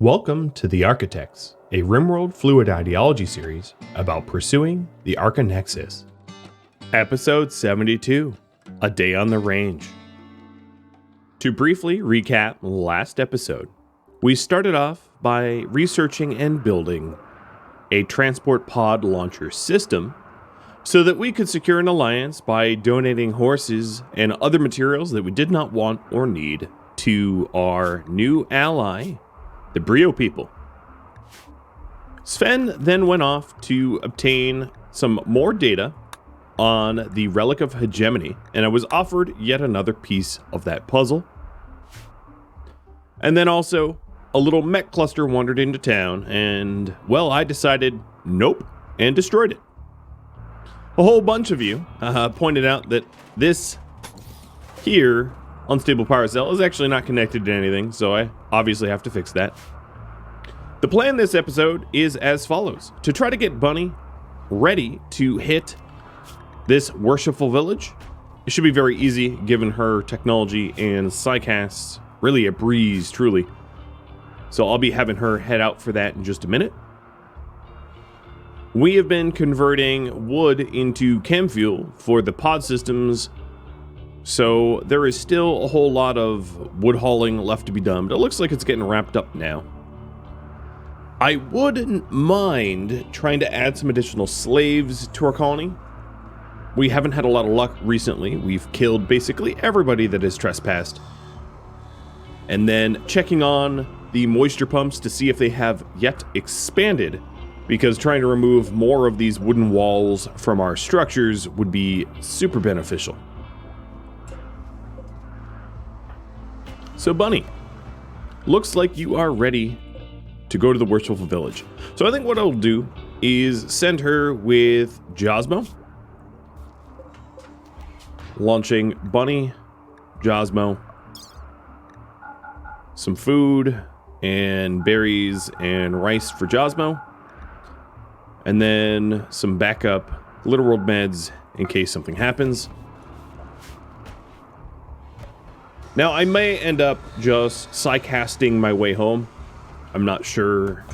Welcome to the Archotechs, a RimWorld fluid ideology series about pursuing the Archonexus. Episode 72, A Day on the Range. To briefly recap last episode, we started off by researching and building a transport pod launcher system so that we could secure an alliance by donating horses and other materials that we did not want or need to our new ally, the Brio people. Sven then went off to obtain some more data on the relic of hegemony, and I was offered yet another piece of that puzzle. And then also, a little mech cluster wandered into town, and, well, I decided nope, and destroyed it. A whole bunch of you pointed out that this here unstable power cell is actually not connected to anything, so I obviously have to fix that. The plan this episode is as follows: to try to get Bunny ready to hit this worshipful village. It should be very easy given her technology and psycasts, really a breeze, truly. So I'll be having her head out for that in just a minute. We have been converting wood into chem fuel for the pod systems, so there is still a whole lot of wood hauling left to be done, but it looks like it's getting wrapped up now. I wouldn't mind trying to add some additional slaves to our colony. We haven't had a lot of luck recently. We've killed basically everybody that has trespassed. And then checking on the moisture pumps to see if they have yet expanded, because trying to remove more of these wooden walls from our structures would be super beneficial. So Bunny, looks like you are ready to go to the worshipful village. So I think what I'll do is send her with Josmo. Launching Bunny, Josmo, some food and berries and rice for Josmo, and then some backup Little World meds in case something happens. Now, I may end up just psycasting my way home. I'm not sure.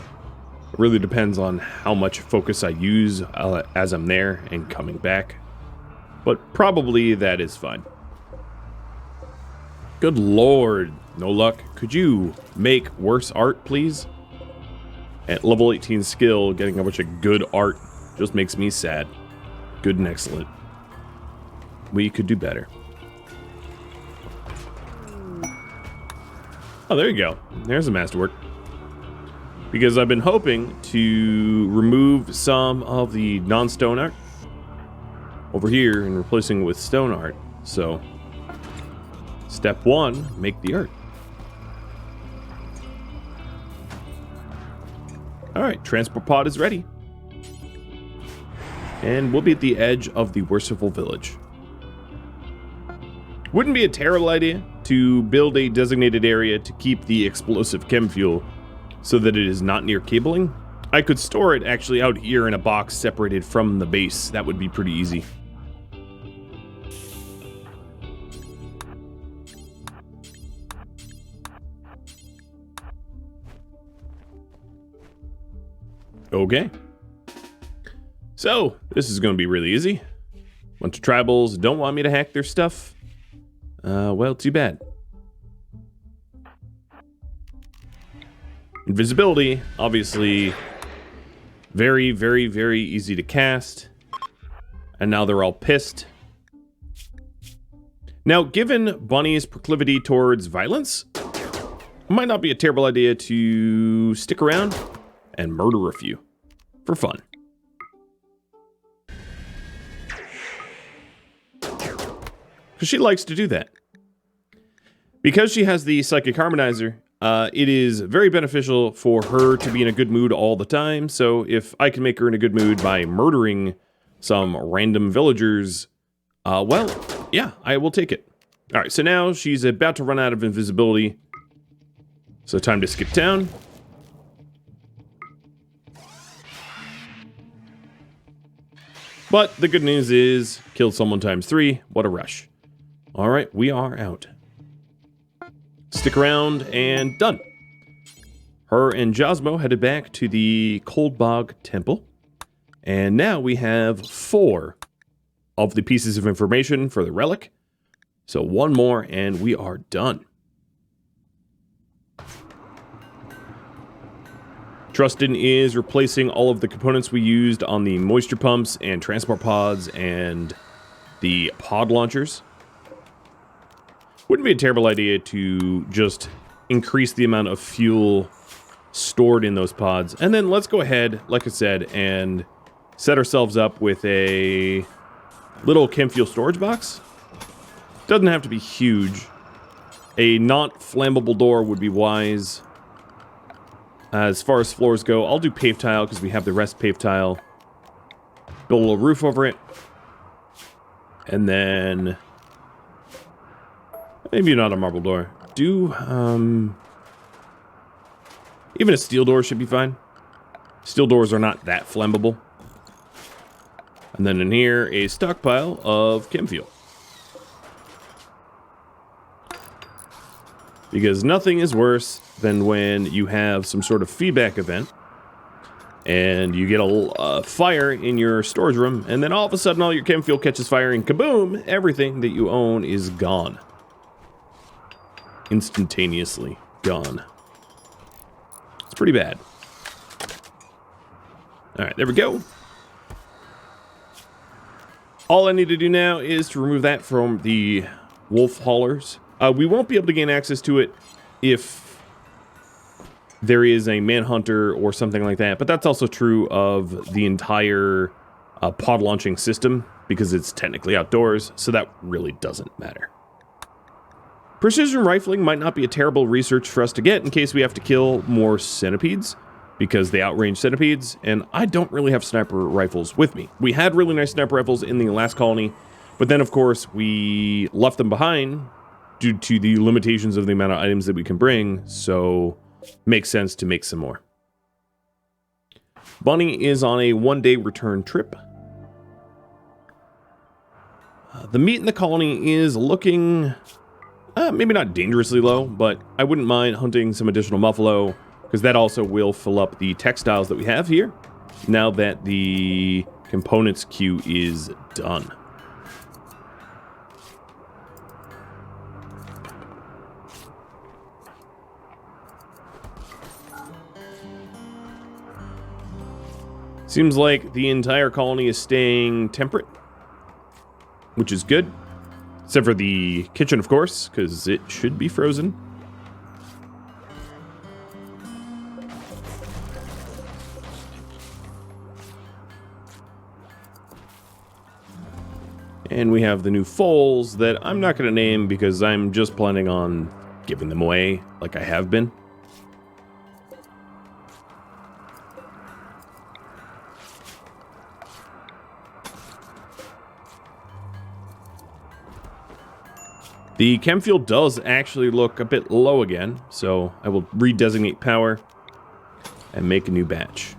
It really depends on how much focus I use as I'm there and coming back. But probably that is fine. Good lord, no luck. Could you make worse art, please? At level 18 skill, getting a bunch of good art just makes me sad. Good and excellent. We could do better. Oh, there you go. There's a masterwork. Because I've been hoping to remove some of the non-stone art over here and replacing it with stone art. So, step one, make the art. Alright, transport pod is ready. And we'll be at the edge of the worshipful village. Wouldn't be a terrible idea to build a designated area to keep the explosive chem fuel so that it is not near cabling. I could store it actually out here in a box separated from the base. That would be pretty easy. Okay. So, this is going to be really easy. Bunch of tribals don't want me to hack their stuff. Well, too bad. Invisibility, obviously, very, very, very easy to cast. And now they're all pissed. Now, given Bunny's proclivity towards violence, it might not be a terrible idea to stick around and murder a few for fun. Because she likes to do that. Because she has the Psychic Harmonizer, it is very beneficial for her to be in a good mood all the time. So if I can make her in a good mood by murdering some random villagers, well, yeah, I will take it. All right, so now she's about to run out of invisibility. So time to skip town. But the good news is, killed someone times 3. What a rush. All right, we are out. Stick around and done. Her and Josmo headed back to the Cold Bog Temple. And now we have 4 of the pieces of information for the relic. So 1 more and we are done. Trustin is replacing all of the components we used on the moisture pumps and transport pods and the pod launchers. Wouldn't be a terrible idea to just increase the amount of fuel stored in those pods. And then let's go ahead, like I said, and set ourselves up with a little chem fuel storage box. Doesn't have to be huge. A not flammable door would be wise. As far as floors go, I'll do pave tile because we have the rest pave tile. Build a little roof over it. And then maybe not a marble door. Even a steel door should be fine. Steel doors are not that flammable. And then in here, a stockpile of chem fuel. Because nothing is worse than when you have some sort of feedback event and you get a fire in your storage room, and then all of a sudden all your chem fuel catches fire and kaboom, everything that you own is gone. Instantaneously gone. It's pretty bad. Alright, there we go. All I need to do now is to remove that from the wolf haulers. We won't be able to gain access to it if there is a manhunter or something like that, but that's also true of the entire pod launching system because it's technically outdoors, so that really doesn't matter. Precision rifling might not be a terrible research for us to get in case we have to kill more centipedes, because they outrange centipedes, and I don't really have sniper rifles with me. We had really nice sniper rifles in the last colony, but then of course we left them behind due to the limitations of the amount of items that we can bring, so makes sense to make some more. Bunny is on a 1-day return trip. The meat in the colony is looking maybe not dangerously low, but I wouldn't mind hunting some additional buffalo, because that also will fill up the textiles that we have here, now that the components queue is done. Seems like the entire colony is staying temperate, which is good. Except for the kitchen, of course, because it should be frozen. And we have the new foals that I'm not going to name because I'm just planning on giving them away like I have been. The chem fuel does actually look a bit low again, so I will redesignate power and make a new batch.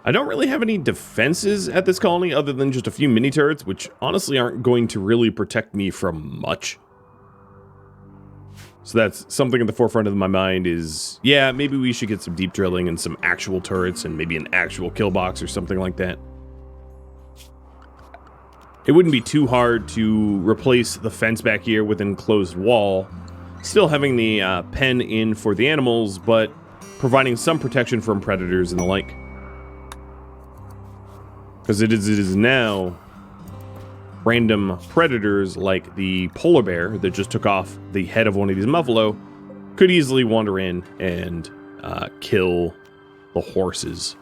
I don't really have any defenses at this colony other than just a few mini turrets, which honestly aren't going to really protect me from much. So that's something at the forefront of my mind is, yeah, maybe we should get some deep drilling and some actual turrets and maybe an actual kill box or something like that. It wouldn't be too hard to replace the fence back here with an enclosed wall, still having the pen in for the animals, but providing some protection from predators and the like. Because it is now, random predators like the polar bear that just took off the head of one of these buffalo could easily wander in and kill the horses.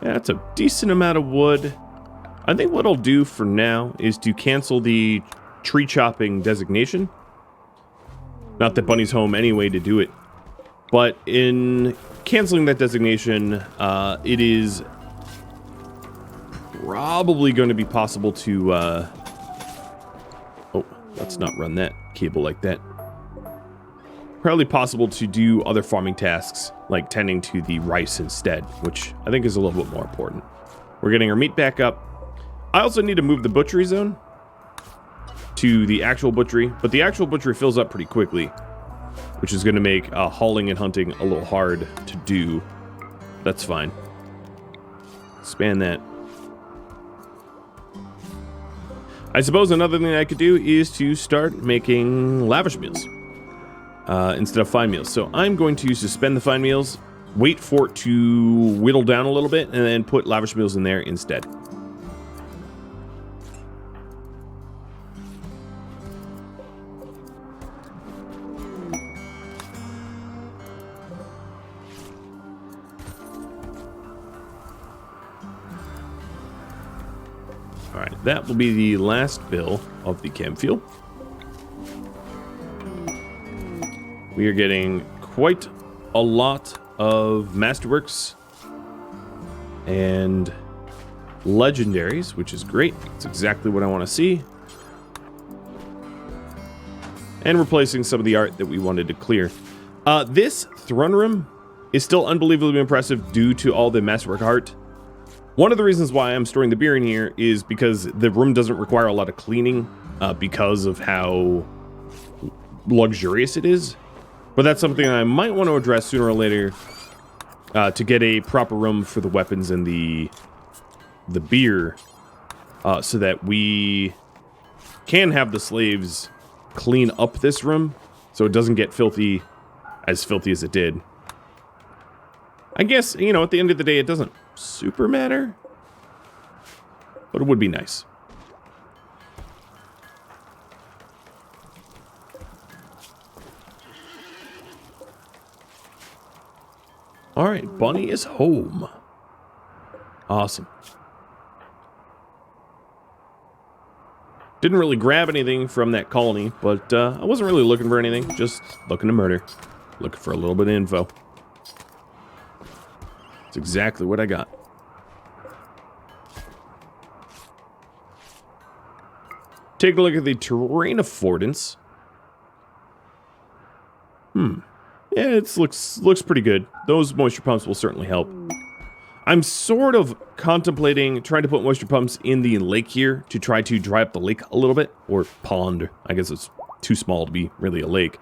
Yeah, that's a decent amount of wood. I think what I'll do for now is to cancel the tree chopping designation. Not that Bunny's home anyway to do it. But in canceling that designation, it is probably going to be possible to... Oh, let's not run that cable like that. Probably possible to do other farming tasks, like tending to the rice instead, which I think is a little bit more important. We're getting our meat back up. I also need to move the butchery zone to the actual butchery, but the actual butchery fills up pretty quickly, which is going to make hauling and hunting a little hard to do. That's fine. Span that. I suppose another thing I could do is to start making lavish meals instead of fine meals. So I'm going to suspend the fine meals, wait for it to whittle down a little bit, and then put lavish meals in there instead. Alright, that will be the last bill of the chem fuel. We are getting quite a lot of masterworks and legendaries, which is great. It's exactly what I want to see. And replacing some of the art that we wanted to clear. This throne room is still unbelievably impressive due to all the masterwork art. One of the reasons why I'm storing the beer in here is because the room doesn't require a lot of cleaning because of how luxurious it is. But that's something I might want to address sooner or later to get a proper room for the weapons and the beer so that we can have the slaves clean up this room so it doesn't get filthy as it did. I guess, you know, at the end of the day, it doesn't super matter, but it would be nice. All right, Bunny is home. Awesome. Didn't really grab anything from that colony, but I wasn't really looking for anything, just looking to murder. Looking for a little bit of info. It's exactly what I got. Take a look at the terrain affordance. Yeah, it looks pretty good. Those moisture pumps will certainly help. I'm sort of contemplating trying to put moisture pumps in the lake here to try to dry up the lake a little bit. Or pond. I guess it's too small to be really a lake.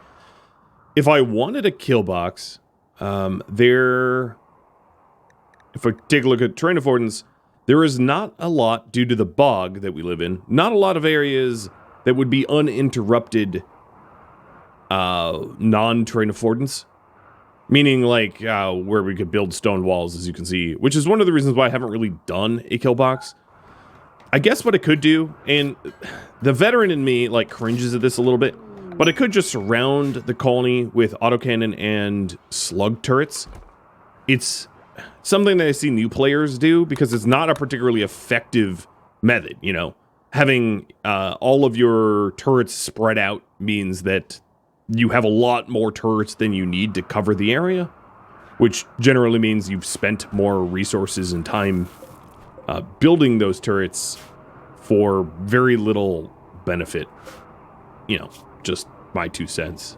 If I wanted a kill box, if I take a look at terrain affordance, there is not a lot, due to the bog that we live in, not a lot of areas that would be uninterrupted non-terrain affordance. Meaning, like, where we could build stone walls, as you can see. Which is one of the reasons why I haven't really done a kill box. I guess what I could do, and the veteran in me, like, cringes at this a little bit, but I could just surround the colony with autocannon and slug turrets. It's something that I see new players do, because it's not a particularly effective method, you know. Having all of your turrets spread out means that you have a lot more turrets than you need to cover the area, which generally means you've spent more resources and time building those turrets for very little benefit. You know, just my 2 cents.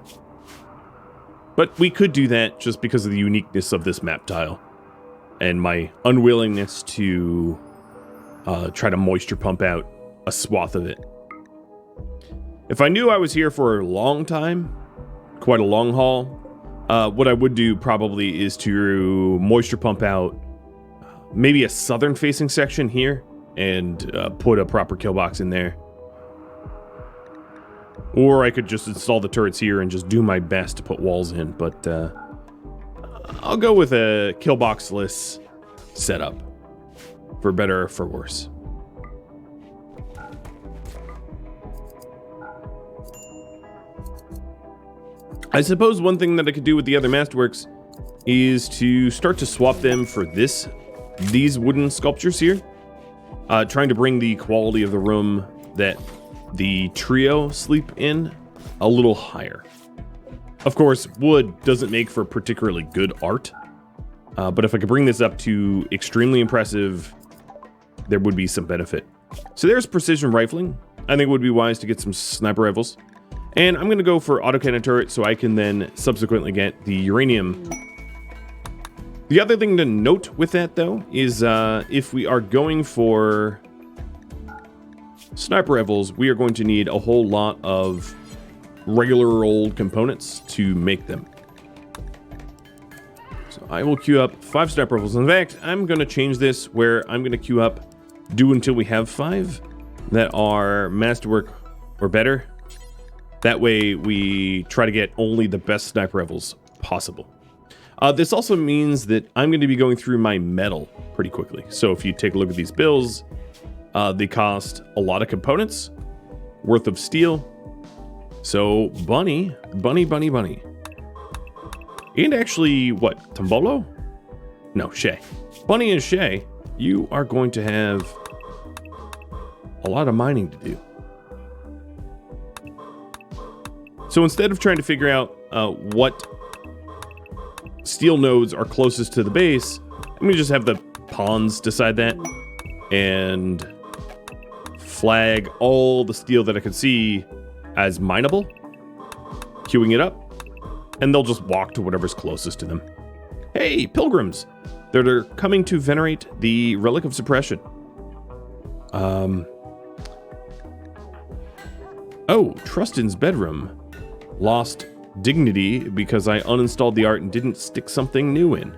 But we could do that just because of the uniqueness of this map tile and my unwillingness to try to moisture pump out a swath of it. If I knew I was here for a long time, quite a long haul, what I would do probably is to moisture pump out maybe a southern facing section here and put a proper kill box in there. Or I could just install the turrets here and just do my best to put walls in, but I'll go with a kill boxless setup, for better or for worse. I suppose one thing that I could do with the other masterworks is to start to swap them for these wooden sculptures here. Trying to bring the quality of the room that the trio sleep in a little higher. Of course, wood doesn't make for particularly good art, but if I could bring this up to extremely impressive there would be some benefit. So there's precision rifling. I think it would be wise to get some sniper rifles. And I'm going to go for autocannon turret so I can then subsequently get the uranium. The other thing to note with that, though, is if we are going for sniper rifles, we are going to need a whole lot of regular old components to make them. So I will queue up 5 sniper rifles. In fact, I'm going to change this where I'm going to queue up do until we have 5 that are masterwork or better. That way we try to get only the best sniper rifles possible. This also means that I'm going to be going through my metal pretty quickly. So if you take a look at these bills, they cost a lot of components worth of steel. So Bunny. And actually, what, Tombolo? No, Shay. Bunny and Shay, you are going to have a lot of mining to do. So instead of trying to figure out what steel nodes are closest to the base, I'm going to just have the pawns decide that and flag all the steel that I can see as mineable, queuing it up, and they'll just walk to whatever's closest to them. Hey, pilgrims! They're coming to venerate the relic of suppression. Oh, Trustin's bedroom lost dignity because I uninstalled the art and didn't stick something new in.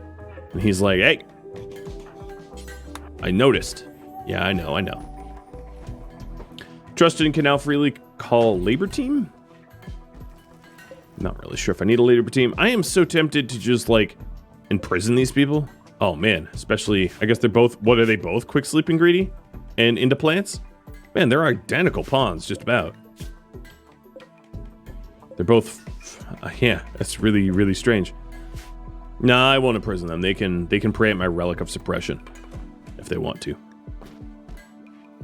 And he's like, hey, I noticed. Yeah, I know. Trustin can now freely call labor team? Not really sure if I need a labor team. I am so tempted to just, like, imprison these people. Oh, man. Especially, I guess they're both, what are they both? Quick sleeping greedy? And into plants? Man, they're identical pawns, just about. They're both, yeah, that's really, really strange. Nah, I won't imprison them. They can prey at my relic of suppression if they want to.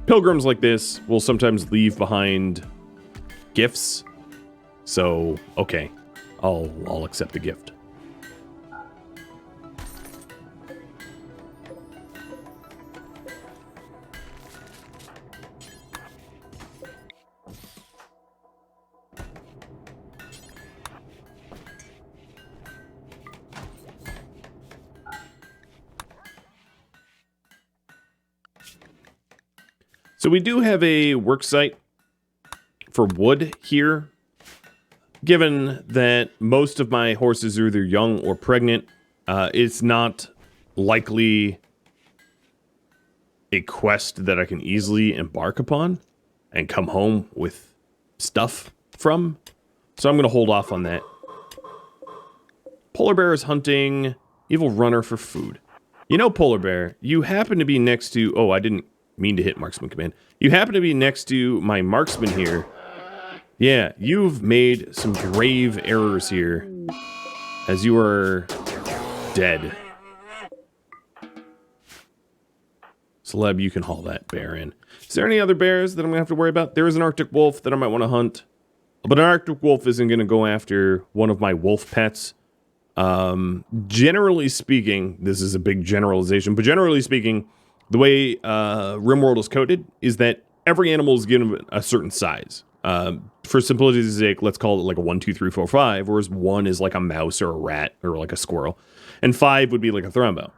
Pilgrims like this will sometimes leave behind gifts. So, okay, I'll accept the gift. So we do have a work site for wood here. Given that most of my horses are either young or pregnant, it's not likely a quest that I can easily embark upon and come home with stuff from. So I'm going to hold off on that. Polar bear is hunting evil runner for food. You know, Polar bear, you happen to be next to... Oh, I didn't mean to hit marksman command. You happen to be next to my marksman here. Yeah, you've made some grave errors here, as you are dead. Celeb, you can haul that bear in. Is there any other bears that I'm going to have to worry about? There is an Arctic wolf that I might want to hunt, but an Arctic wolf isn't going to go after one of my wolf pets. Generally speaking, this is a big generalization, but generally speaking, the way RimWorld is coded is that every animal is given a certain size. For simplicity's sake, let's call it like a 1, 2, 3, 4, 5, whereas 1 is like a mouse or a rat or like a squirrel, and 5 would be like a thrombo.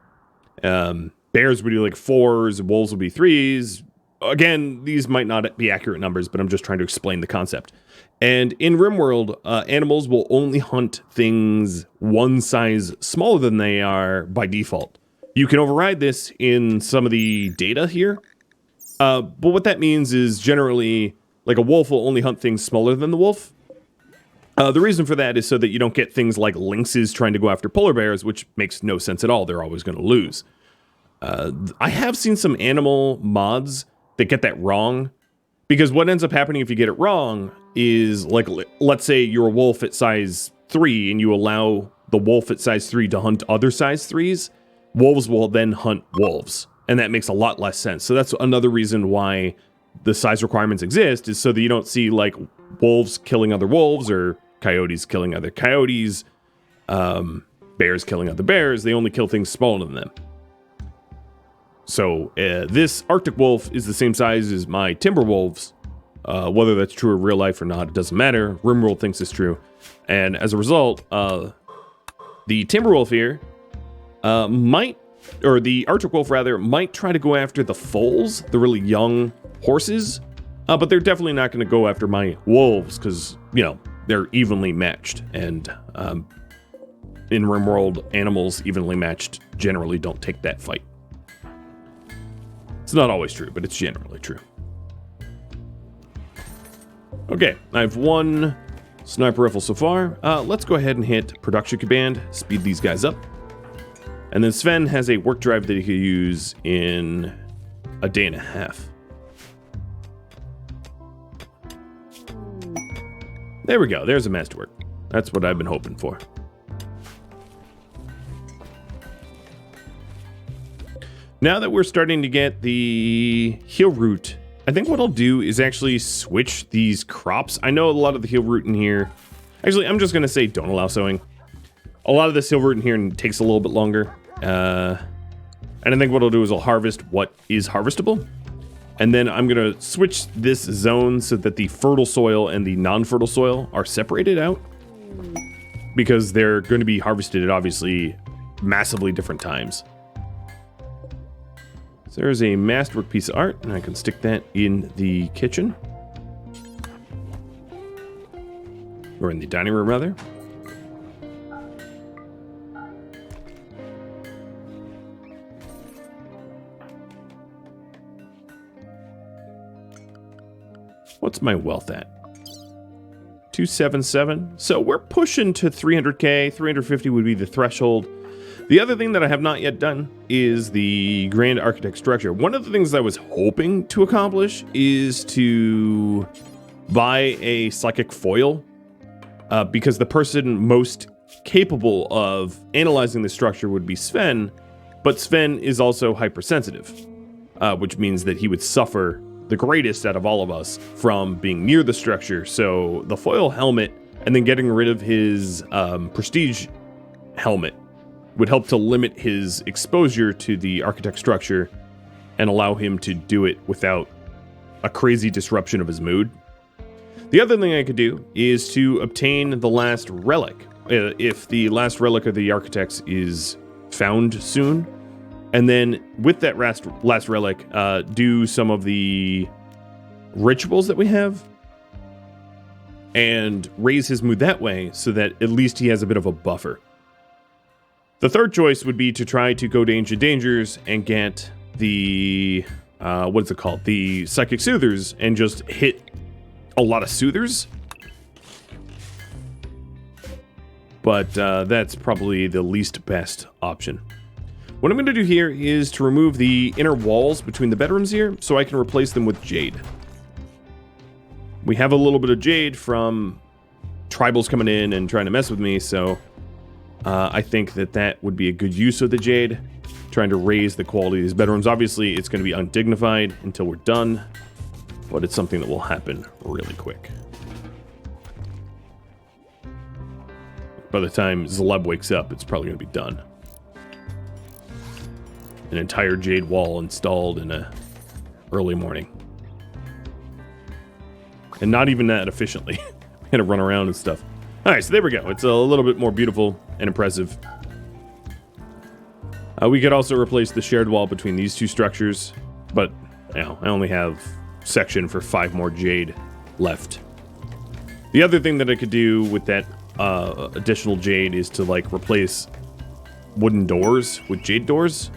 Bears would be like 4s, wolves would be 3s. Again, these might not be accurate numbers, but I'm just trying to explain the concept. And in RimWorld, animals will only hunt things one size smaller than they are by default. You can override this in some of the data here, but what that means is generally, like a wolf will only hunt things smaller than the wolf. The reason for that is so that you don't get things like lynxes trying to go after polar bears, which makes no sense at all. They're always going to lose. I have seen some animal mods that get that wrong, because what ends up happening if you get it wrong is, like, let's say you're a wolf at size 3 and you allow the wolf at size 3 to hunt other size 3s. Wolves will then hunt wolves, and that makes a lot less sense. So that's another reason why the size requirements exist, is so that you don't see, like, wolves killing other wolves or coyotes killing other coyotes, bears killing other bears. They only kill things smaller than them. So this Arctic wolf is the same size as my timber wolves. Whether that's true in real life or not, it doesn't matter. RimWorld thinks it's true. And as a result, the timber wolf here the Arctic wolf rather, might try to go after the foals, the really young horses. But they're definitely not going to go after my wolves because, you know, they're evenly matched. And in RimWorld, animals evenly matched generally don't take that fight. It's not always true, but it's generally true. Okay, I have one sniper rifle so far. Let's go ahead and hit production command, speed these guys up. And then Sven has a work drive that he could use in a day and a half. There we go, there's a masterwork. That's what I've been hoping for. Now that we're starting to get the heel root, I think what I'll do is actually switch these crops. I know a lot of the heel root in here. Actually, I'm just going to say don't allow sowing. A lot of this heel root in here takes a little bit longer. And I think what I'll do is I'll harvest what is harvestable. And then I'm going to switch this zone so that the fertile soil and the non-fertile soil are separated out. Because they're going to be harvested at obviously massively different times. So there's a masterwork piece of art, and I can stick that in the kitchen. Or in the dining room, rather. What's my wealth at? 277. So we're pushing to 300k. 350 would be the threshold. The other thing that I have not yet done is the Grand Architect structure. One of the things I was hoping to accomplish is to buy a psychic foil, because the person most capable of analyzing the structure would be Sven, but Sven is also hypersensitive, which means that he would suffer the greatest out of all of us from being near the structure. So the foil helmet and then getting rid of his prestige helmet would help to limit his exposure to the architect structure and allow him to do it without a crazy disruption of his mood. The other thing I could do is to obtain the last relic, if the last relic of the Archotechs is found soon, and then with that last relic, do some of the rituals that we have and raise his mood that way so that at least he has a bit of a buffer. The third choice would be to try to go to Ancient Dangers and get the, what's it called? The Psychic Soothers and just hit a lot of Soothers. But that's probably the least best option. What I'm going to do here is to remove the inner walls between the bedrooms here so I can replace them with jade. We have a little bit of jade from tribals coming in and trying to mess with me, so I think that that would be a good use of the jade, trying to raise the quality of these bedrooms. Obviously, it's going to be undignified until we're done, but it's something that will happen really quick. By the time Zleb wakes up, it's probably going to be done. An entire jade wall installed in a early morning. And not even that efficiently. We had to run around and stuff. Alright, so there we go. It's a little bit more beautiful and impressive. We could also replace the shared wall between these two structures, but you know, I only have section for 5 more jade left. The other thing that I could do with that additional jade is to like replace wooden doors with jade doors.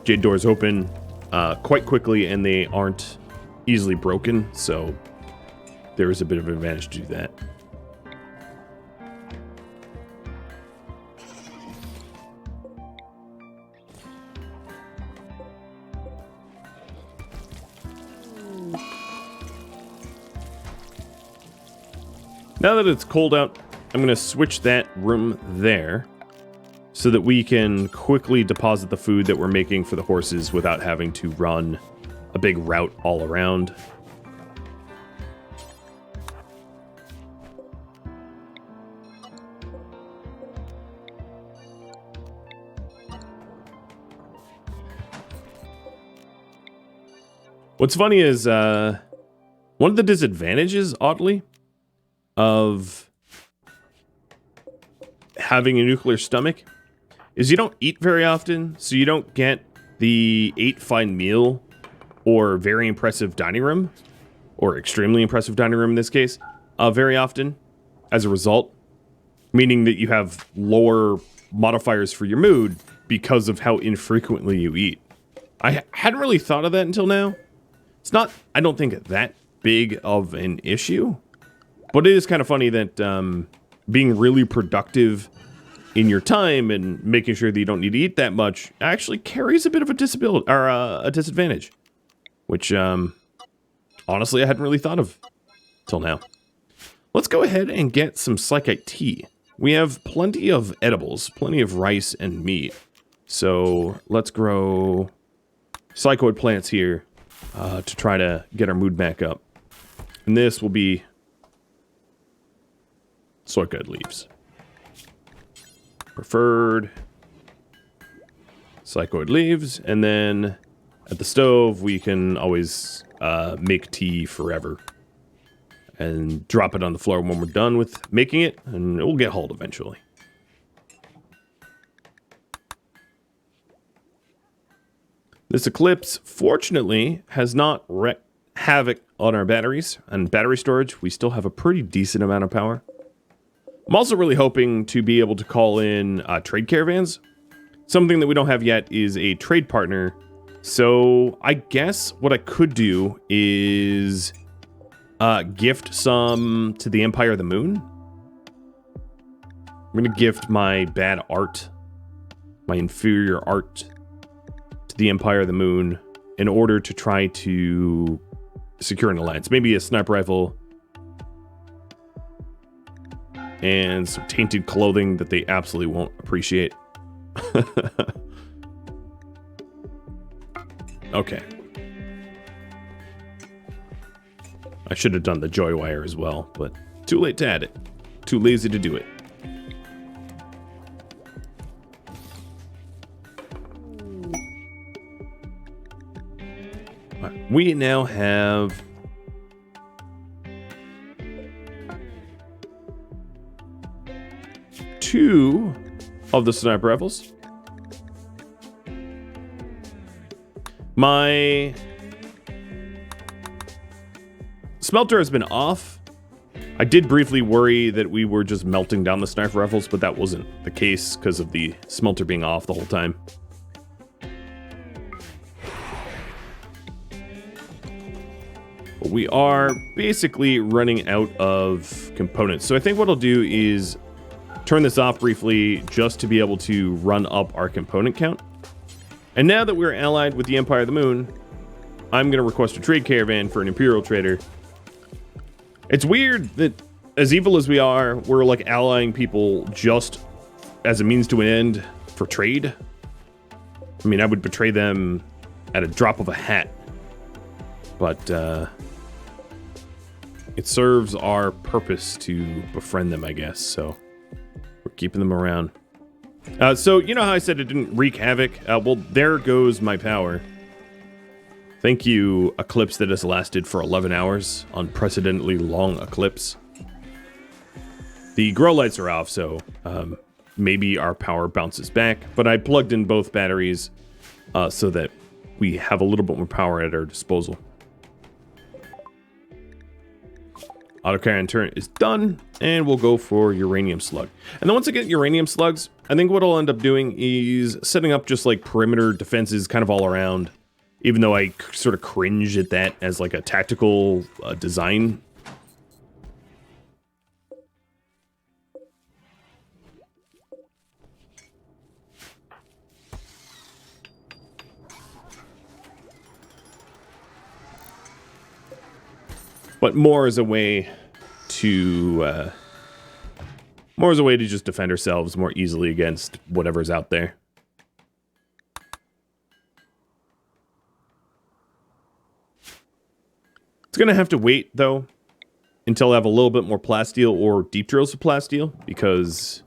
Jade doors open quite quickly and they aren't easily broken, so there is a bit of an advantage to do that. Now that it's cold out, I'm going to switch that room there so that we can quickly deposit the food that we're making for the horses without having to run a big route all around. What's funny is one of the disadvantages, oddly, of having a nuclear stomach is you don't eat very often, so you don't get the 8 fine meal or very impressive dining room, or extremely impressive dining room in this case, very often as a result, meaning that you have lower modifiers for your mood because of how infrequently you eat. I hadn't really thought of that until now. It's not, I don't think, that big of an issue, but it is kind of funny that being really productive in your time and making sure that you don't need to eat that much actually carries a bit of a disability or a disadvantage, which honestly I hadn't really thought of till now. Let's go ahead and get some Psychite tea. We have plenty of edibles, plenty of rice and meat, so let's grow psychoid plants here to try to get our mood back up. And this will be psychoid leaves. Preferred psychoid leaves, and then at the stove we can always make tea forever and drop it on the floor when we're done with making it, and it will get hauled eventually. This eclipse, fortunately, has not wreaked havoc on our batteries and battery storage. We still have a pretty decent amount of power. I'm also really hoping to be able to call in trade caravans. Something that we don't have yet is a trade partner. So I guess what I could do is gift some to the Empire of the Moon. I'm going to gift my bad art, my inferior art, to the Empire of the Moon in order to try to secure an alliance. Maybe a sniper rifle and some tainted clothing that they absolutely won't appreciate. Okay. I should have done the joy wire as well, but too late to add it. Too lazy to do it. Right, we now have two of the sniper rifles. My smelter has been off. I did briefly worry that we were just melting down the sniper rifles, but that wasn't the case because of the smelter being off the whole time. But we are basically running out of components. So I think what I'll do is turn this off briefly just to be able to run up our component count. And now that we're allied with the Empire of the Moon, I'm going to request a trade caravan for an Imperial trader. It's weird that, as evil as we are, we're like allying people just as a means to an end for trade. I mean, I would betray them at a drop of a hat. But it serves our purpose to befriend them, I guess, so we're keeping them around. So, you know how I said it didn't wreak havoc? Well, there goes my power. Thank you, eclipse that has lasted for 11 hours. Unprecedentedly long eclipse. The grow lights are off, so maybe our power bounces back. But I plugged in both batteries so that we have a little bit more power at our disposal. Autocannon turret is done, and we'll go for uranium slug. And then once I get uranium slugs, I think what I'll end up doing is setting up just like perimeter defenses kind of all around, even though I sort of cringe at that as like a tactical design. But more as a way to just defend ourselves more easily against whatever's out there. It's gonna have to wait though until I have a little bit more plasteel or deep drills of plasteel, because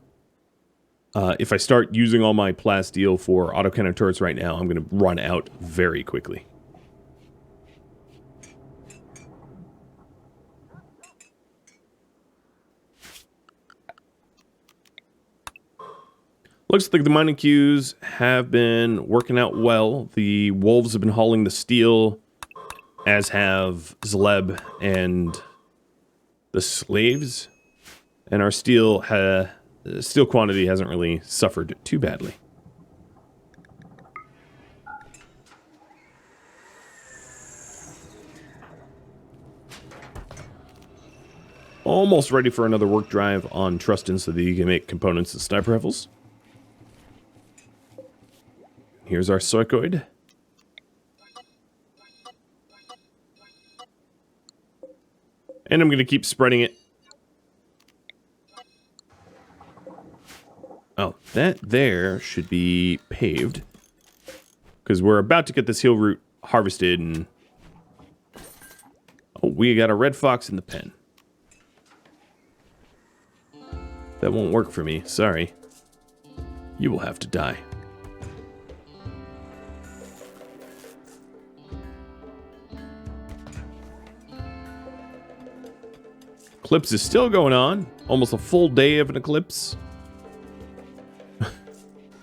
if I start using all my plasteel for autocannon turrets right now, I'm gonna run out very quickly. Looks like the mining queues have been working out well. The wolves have been hauling the steel, as have Zleb and the slaves. And our steel quantity hasn't really suffered too badly. Almost ready for another work drive on Trustin so that you can make components and sniper rifles. Here's our Sarcoid. And I'm going to keep spreading it. Oh, that there should be paved. Because we're about to get this hill root harvested and... Oh, we got a red fox in the pen. That won't work for me, sorry. You will have to die. Eclipse is still going on. Almost a full day of an eclipse.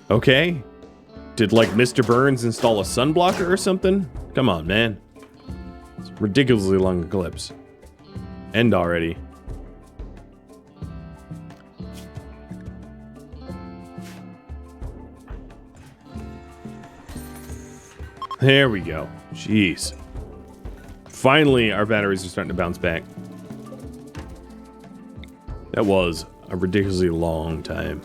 Okay. Did, like, Mr. Burns install a sunblocker or something? Come on, man. It's a ridiculously long eclipse. End already. There we go. Jeez. Finally, our batteries are starting to bounce back. That was a ridiculously long time.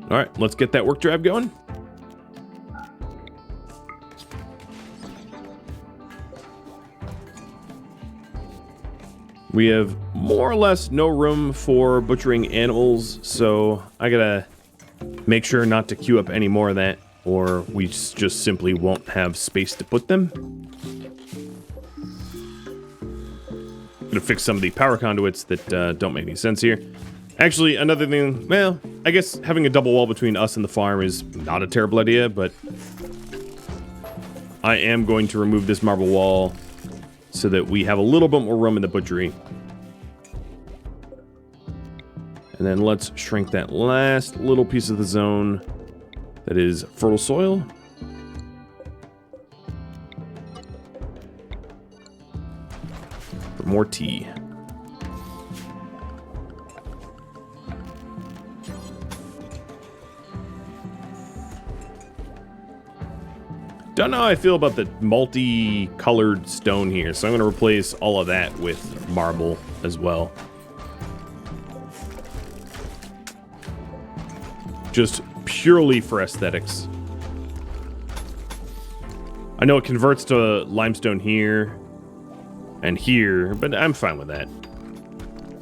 Alright, let's get that work drive going. We have more or less no room for butchering animals, so I gotta make sure not to queue up any more of that, or we just simply won't have space to put them. Gonna fix some of the power conduits that don't make any sense here. Actually, another thing, well, I guess having a double wall between us and the farm is not a terrible idea, but I am going to remove this marble wall so that we have a little bit more room in the butchery. And then let's shrink that last little piece of the zone that is fertile soil. For more tea. Don't know how I feel about the multi-colored stone here, so I'm going to replace all of that with marble as well. Just purely for aesthetics. I know it converts to limestone here and here, but I'm fine with that.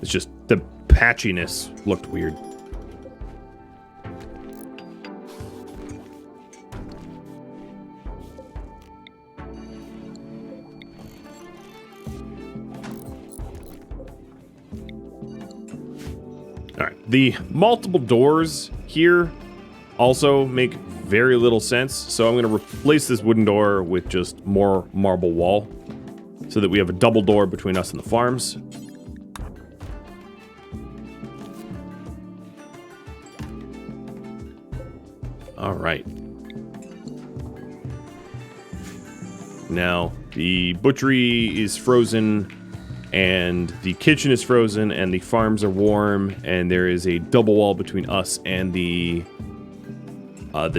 It's just the patchiness looked weird. Alright, the multiple doors here also make very little sense, so I'm going to replace this wooden door with just more marble wall so that we have a double door between us and the farms. Alright. Now, the butchery is frozen, and the kitchen is frozen, and the farms are warm, and there is a double wall between us and the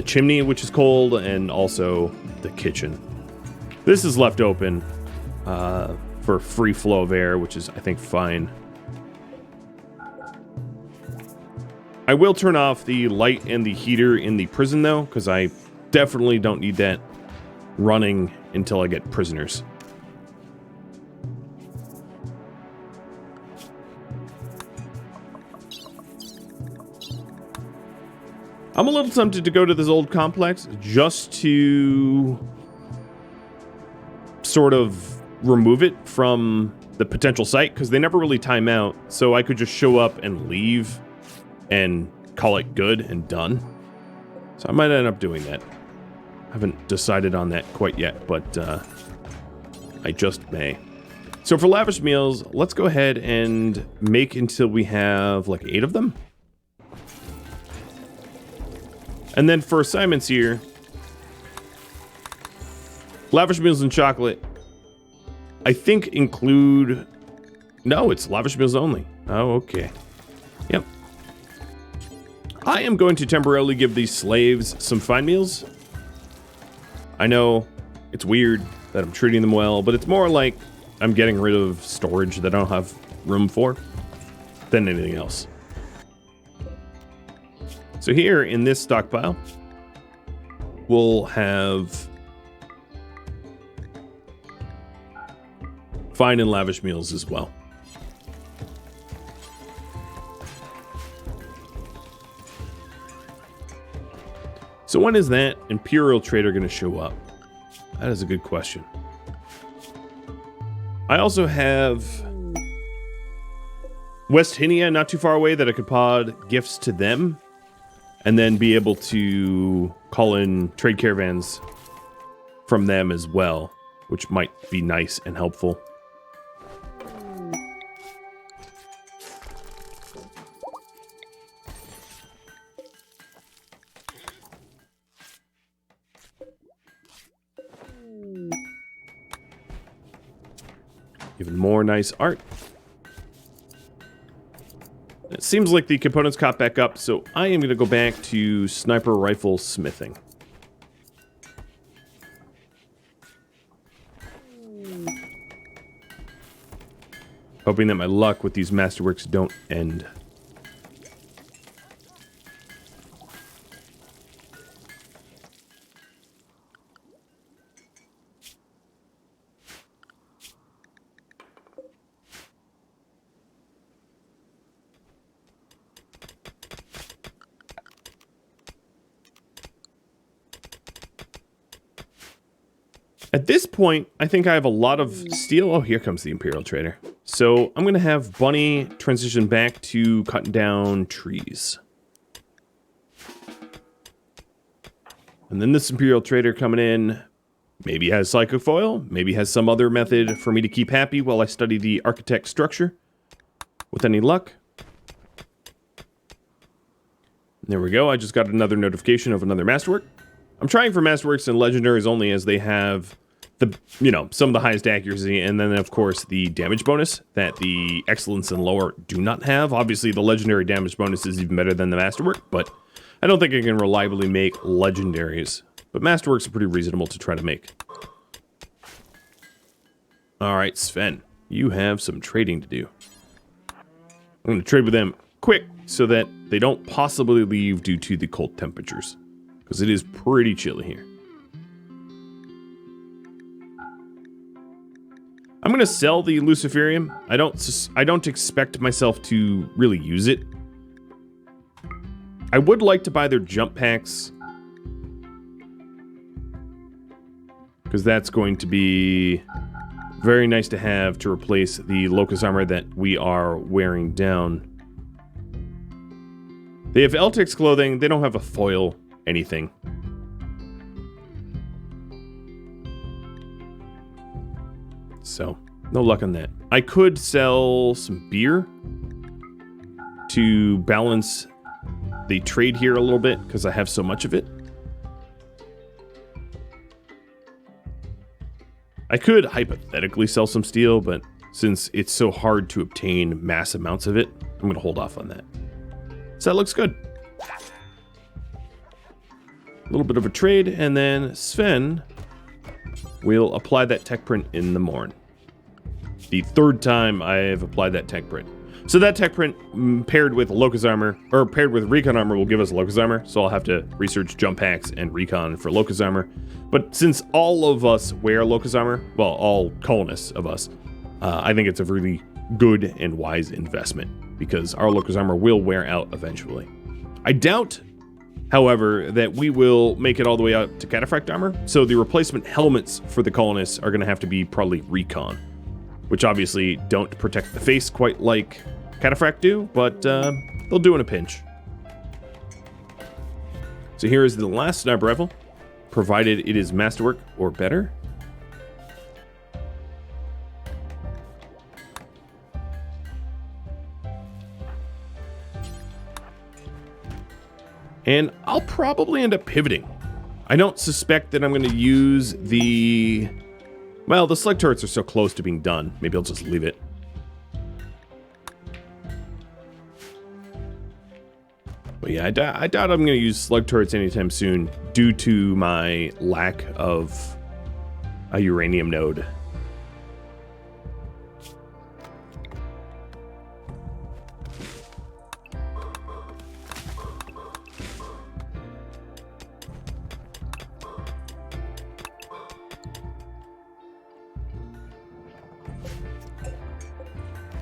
chimney, which is cold, and also the kitchen. This is left open for free flow of air, which is, I think, fine. I will turn off the light and the heater in the prison, though, because I definitely don't need that running until I get prisoners. I'm a little tempted to go to this old complex just to sort of remove it from the potential site, because they never really time out, so I could just show up and leave and call it good and done. So I might end up doing that. I haven't decided on that quite yet, but I just may. So for lavish meals, let's go ahead and make until we have like 8 of them. And then for assignments here, lavish meals and chocolate, I think include, no, it's lavish meals only. Oh, okay. Yep. I am going to temporarily give these slaves some fine meals. I know it's weird that I'm treating them well, but it's more like I'm getting rid of storage that I don't have room for than anything else. So here in this stockpile, we'll have fine and lavish meals as well. So when is that Imperial Trader going to show up? That is a good question. I also have West Hinia not too far away that I could pod gifts to them and then be able to call in trade caravans from them as well, which might be nice and helpful. Even more nice art. It seems like the components caught back up, so I am going to go back to sniper rifle smithing. Hoping that my luck with these masterworks don't end. At this point, I think I have a lot of steel. Oh, here comes the Imperial Trader. So I'm going to have Bunny transition back to cutting down trees. And then this Imperial Trader coming in, maybe has psychic foil, maybe has some other method for me to keep happy while I study the Archotech structure. With any luck. There we go. I just got another notification of another masterwork. I'm trying for masterworks and legendaries only as they have the, you know, some of the highest accuracy, and then of course the damage bonus that the excellence and lower do not have. Obviously the legendary damage bonus is even better than the masterwork, but I don't think I can reliably make legendaries. But masterworks are pretty reasonable to try to make. Alright, Sven, you have some trading to do. I'm going to trade with them quick so that they don't possibly leave due to the cold temperatures. Because it is pretty chilly here. I'm going to sell the Luciferium. I don't expect myself to really use it. I would like to buy their jump packs. Because that's going to be very nice to have to replace the Locust armor that we are wearing down. They have Eltex clothing. They don't have a foil anything. So, no luck on that. I could sell some beer to balance the trade here a little bit because I have so much of it. I could hypothetically sell some steel, but since it's so hard to obtain mass amounts of it, I'm going to hold off on that. So that looks good. A little bit of a trade, and then Sven will apply that tech print in the morn. The third time I have applied that tech print. So that tech print paired with Locust armor, or paired with Recon armor, will give us Locust armor. So I'll have to research jump packs and Recon for Locust armor. But since all of us wear Locust armor, well, all colonists of us, I think it's a really good and wise investment because our Locust armor will wear out eventually. I doubt, however, that we will make it all the way out to Cataphract armor. So the replacement helmets for the colonists are going to have to be probably Recon, which obviously don't protect the face quite like Cataphract do, but they'll do in a pinch. So here is the last sniper rifle, provided it is masterwork or better. And I'll probably end up pivoting. I don't suspect that I'm going to use the... Well, the slug turrets are so close to being done. Maybe I'll just leave it. But yeah, I doubt I'm going to use slug turrets anytime soon due to my lack of a uranium node.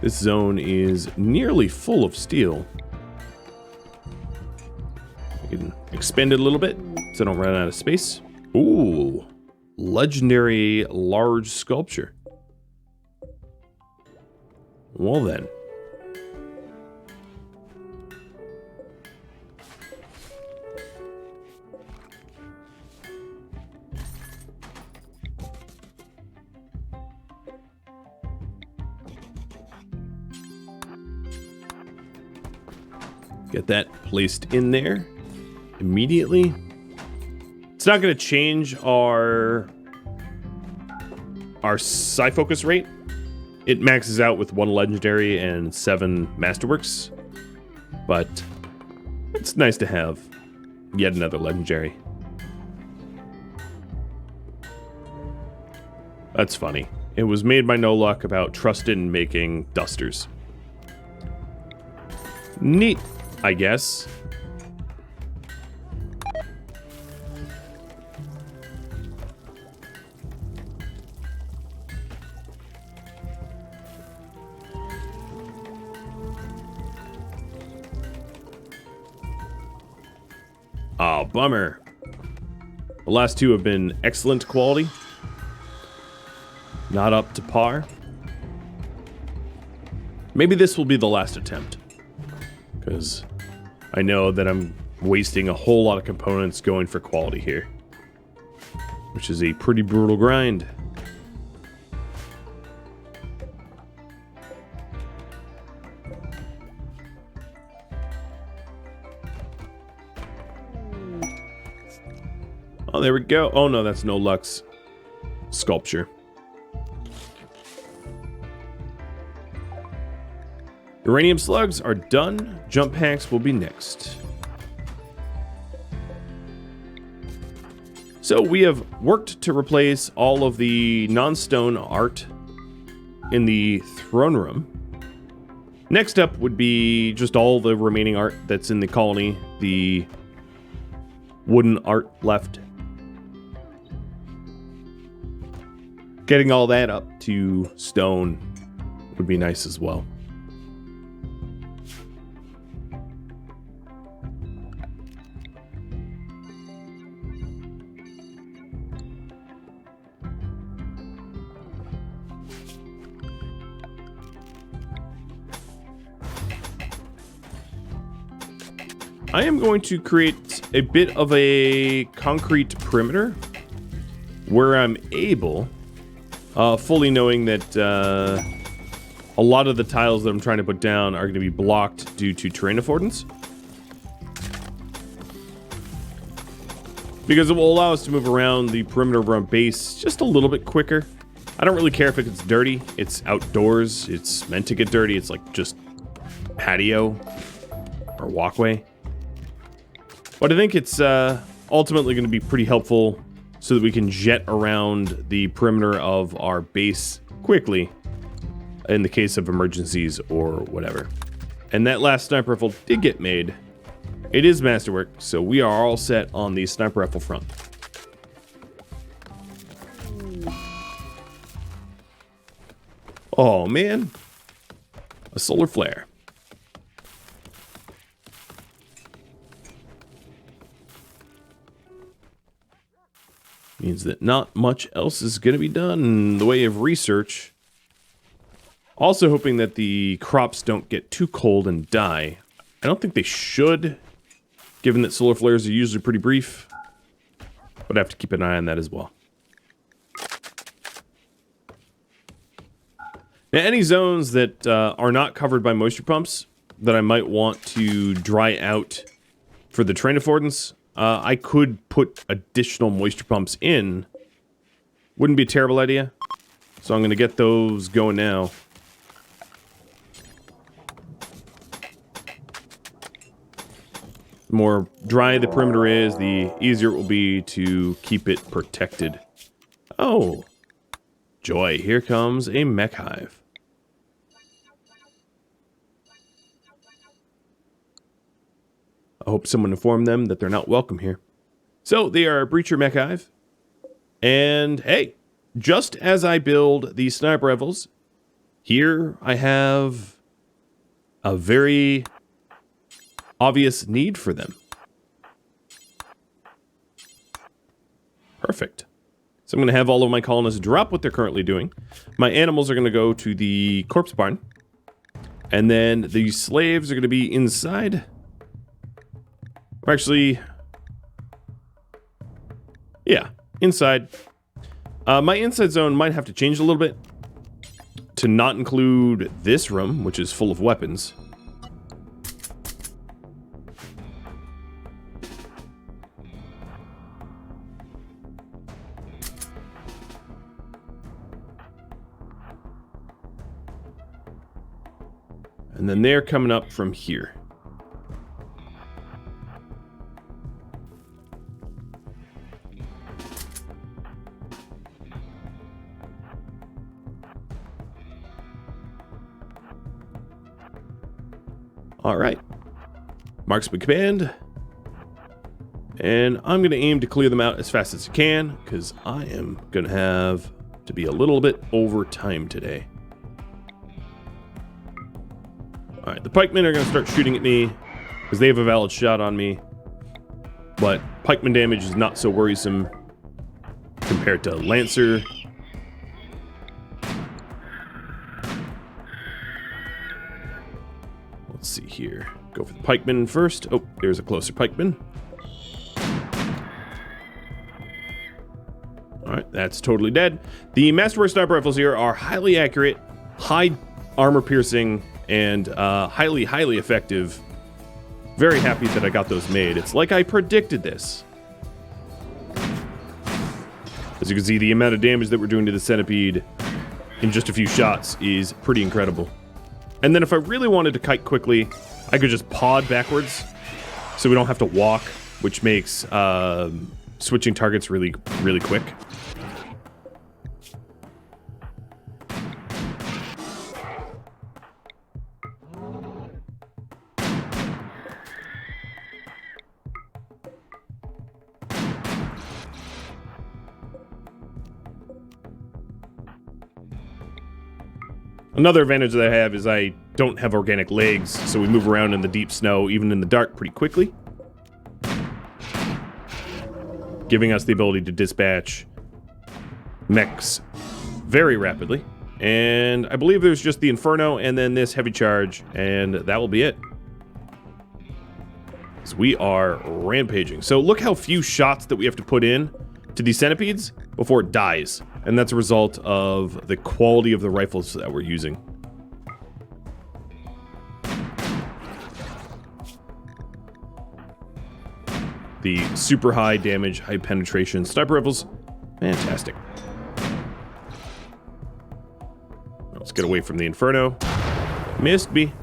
This zone is nearly full of steel. I can expand it a little bit so I don't run out of space. Ooh, legendary large sculpture. Well then. Get that placed in there immediately. It's not going to change our psi focus rate. It maxes out with 1 legendary and 7 masterworks, but it's nice to have yet another legendary. That's funny. It was made by No Luck about trusted in making dusters. Neat, I guess. Oh, bummer. The last 2 have been excellent quality. Not up to par. Maybe this will be the last attempt, because I know that I'm wasting a whole lot of components going for quality here, which is a pretty brutal grind. Oh, there we go. Oh no, that's No Luck's sculpture. Uranium slugs are done. Jump packs will be next. So we have worked to replace all of the non-stone art in the throne room. Next up would be just all the remaining art that's in the colony, the wooden art left. Getting all that up to stone would be nice as well. I am going to create a bit of a concrete perimeter where I'm able, fully knowing that a lot of the tiles that I'm trying to put down are going to be blocked due to terrain affordance. Because it will allow us to move around the perimeter of our base just a little bit quicker. I don't really care if it gets dirty. It's outdoors. It's meant to get dirty. It's like just patio or walkway. But I think it's ultimately going to be pretty helpful so that we can jet around the perimeter of our base quickly in the case of emergencies or whatever. And that last sniper rifle did get made. It is masterwork, so we are all set on the sniper rifle front. Oh man, a solar flare. Means that not much else is going to be done in the way of research. Also hoping that the crops don't get too cold and die. I don't think they should, given that solar flares are usually pretty brief. But I have to keep an eye on that as well. Now, any zones that are not covered by moisture pumps that I might want to dry out for the terrain affordance, I could put additional moisture pumps in. Wouldn't be a terrible idea. So I'm going to get those going now. The more dry the perimeter is, the easier it will be to keep it protected. Oh, joy, here comes a mech hive. I hope someone informed them that they're not welcome here. So they are a breacher mech hive. And hey, just as I build the sniper rifles, here I have a very obvious need for them. Perfect. So I'm going to have all of my colonists drop what they're currently doing. My animals are going to go to the corpse barn. And then the slaves are going to be inside. Or actually, yeah, inside. My inside zone might have to change a little bit to not include this room, which is full of weapons. And then they're coming up from here. All right. Marksman command. And I'm going to aim to clear them out as fast as I can, because I am going to have to be a little bit over time today. All right, the pikemen are going to start shooting at me because they have a valid shot on me. But pikeman damage is not so worrisome compared to lancer. Let's see here. Go for the pikeman first. Oh, there's a closer pikeman. All right, that's totally dead. The Masterwork sniper rifles here are highly accurate, high armor piercing, and highly effective. Very happy that I got those made. It's like I predicted this. As you can see, the amount of damage that we're doing to the centipede in just a few shots is pretty incredible. And then if I really wanted to kite quickly, I could just pod backwards so we don't have to walk, which makes switching targets really quick. Another advantage that I have is I don't have organic legs, so we move around in the deep snow, even in the dark, pretty quickly. Giving us the ability to dispatch mechs very rapidly. And I believe there's just the Inferno and then this heavy charge, and that will be it. So we are rampaging. So look how few shots that we have to put in to these centipedes before it dies. And that's a result of the quality of the rifles that we're using. The super high damage, high penetration sniper rifles, fantastic. Let's get away from the Inferno. Missed me.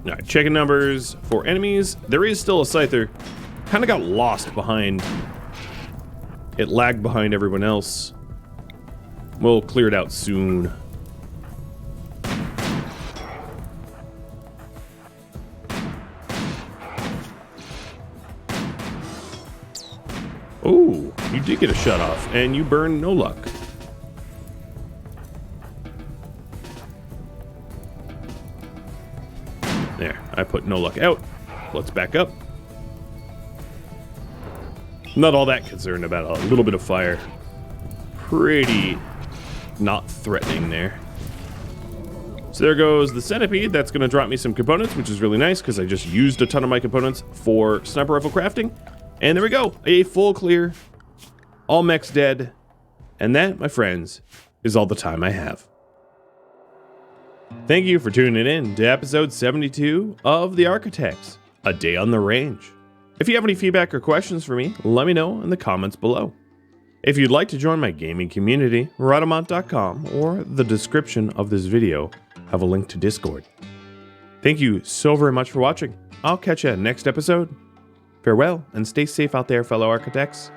Alright, checking numbers for enemies. There is still a Scyther. Kind of got lost behind. It lagged behind everyone else. We'll clear it out soon. Oh, you did get a shut off, and you burned no luck. There, I put no luck out. Let's back up. Not all that concerned about a little bit of fire. Pretty not threatening there. So there goes the centipede. That's going to drop me some components, which is really nice because I just used a ton of my components for sniper rifle crafting. And there we go. A full clear. All mechs dead. And that, my friends, is all the time I have. Thank you for tuning in to episode 72 of the Archotechs, A Day on the Range. If you have any feedback or questions for me, let me know in the comments below. If you'd like to join my gaming community, Rhadamant.com or the description of this video have a link to Discord. Thank you so very much for watching. I'll catch you next episode. Farewell and stay safe out there, fellow Architects.